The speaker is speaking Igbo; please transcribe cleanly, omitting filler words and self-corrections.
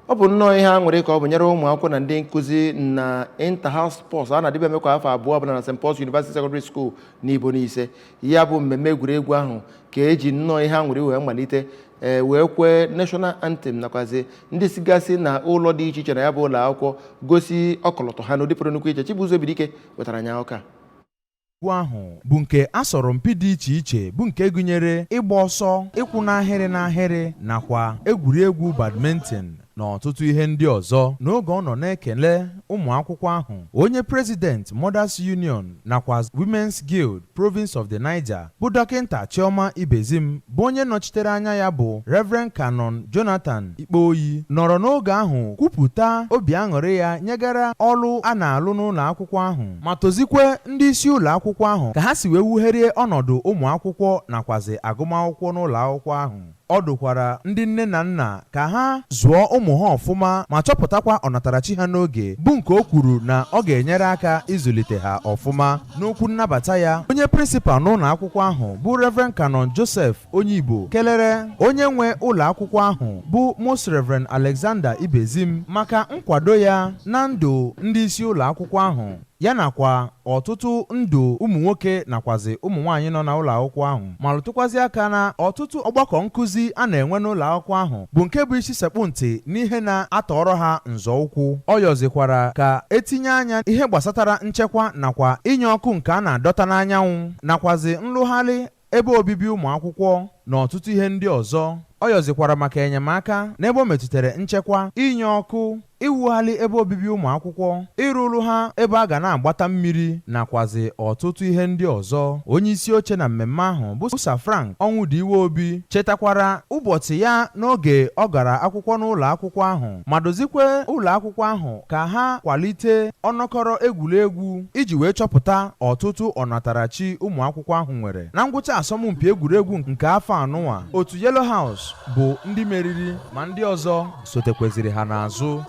ọ bụ nnọọ ihe a nwere ka ọ bụ nyere ụmụ akwụkwọ na ndị nkụzi na inter-house sports a na-adịbe emekwa afọ abụọ ọbụla na St. Paul's University Secondary School n'Ibo n'Ise. Ya bụ mmemme egwuregwu ahụ ka eji nnọọ ihe a nwere wee malite wee kwee national anthem nakwazi ndị sigasị na ụlọ dị iche iche na ya bụ ụlọ akwụkwọ gosi ọkọlọtọ ha n'ụdị pụrụ nnukwu iche. Chibuzo Ebidike wetara anya ụka ahụ bụ nke asọrọmpi dị iche iche bụ nke gụnyere ịgba ọsọ, ịkwụ n'ahịrị nakwa egwuregwu badminton na ọtụtụ ihe ndị ọzọ. N'oge ọ nọ na-ekele ụmụ akwụkwọ ahụ, onye President Mothers Union nakwa Women's Guild Province of the Niger bụ Dọkịnta Chioma Ibezim bụ onye nọchitere anya ya bụ Reverend Canon Jonathan Ikpeoyi nọrọ n'oge ahụ kwupụta obi aṅụrị ya nyegara ọrụ a na-alụ n'ụlọ akwụkwọ ahụ ma tozikwe ndị isi ụlọ akwụkwọ ahụ ka ha si wee wugherie ọnọdụ ụmụ akwụkwọ nakwazi agụmakwụkwọ n'ụlọ akwụkwọ ahụ. Ọ dụkwara ndị nne na nna ka ha zụọ ụmụ ha ọfụma ma chọpụtakwa ọnatarachi ha n'oge bụ nke o kwuru na ọ ga-enyere aka ịzụlite ha ọfụma. N'okwu nnabata ya, onye prịnsịpal n'ụlọ akwụkwọ ahụ bụ Reverend Canon Joseph onye Igbo kelere onye nwe ụlọ akwụkwọ ahụ bụ Most Reverend Alexander Ibezim maka nkwado ya na ndụ ndị isi ụlọ akwụkwọ ahụ ya nakwa ọtụtụ ndụ ụmụ nwoke nakwazi ụmụ nwaanyị nọ n'ụlọ akwụkwọ ahụ ma rụtụkwazi aka na ọtụtụ ọgbakọ nkụzi a na-enwe n'ụlọ akwụkwọ ahụ bụ nke bụ isi sekpụ ntị n'ihe na-atọrọ ha nzọụkwụ. Ọ yọzikwara ka etinye anya ihe gbasatara nchekwa nakwa inye ọkụ nke a na-adọta n'anyanwụ nakwazi nrụgharị ebe obibi ụmụ akwụkwọ na ọtụtụ ihe ndị ọzọ. Ọ yọzikwara maka enyemaka n'ebe o metụtara nchekwa, inye ọkụ, iwugharị ebe obibi ụmụ akwụkwọ, ịrụrụ ha ebe a ga na-agbata mmiri nakwazi ọtụtụ ihe ndị ọzọ. Onye isi oche na mmemme ahụ bụ Sir Frank Ọnwụdiwe Obi chetakwara ụbọchị ya n'oge ọ gara akwụkwọ n'ụlọ akwụkwọ ahụ ma dozikwe ụlọ akwụkwọ ahụ ka ha kwalite ọnọkọrọ egwuregwu iji wee chọpụta ọtụtụ ọnatarachi ụmụ akwụkwọ ahụ nwere. Na ngwụcha asọmpi egwuregwu nke afọ anụnwa, otu Yellow House bụ ndị meriri ma ndị ọzọ sotekweziri ha n'azụ.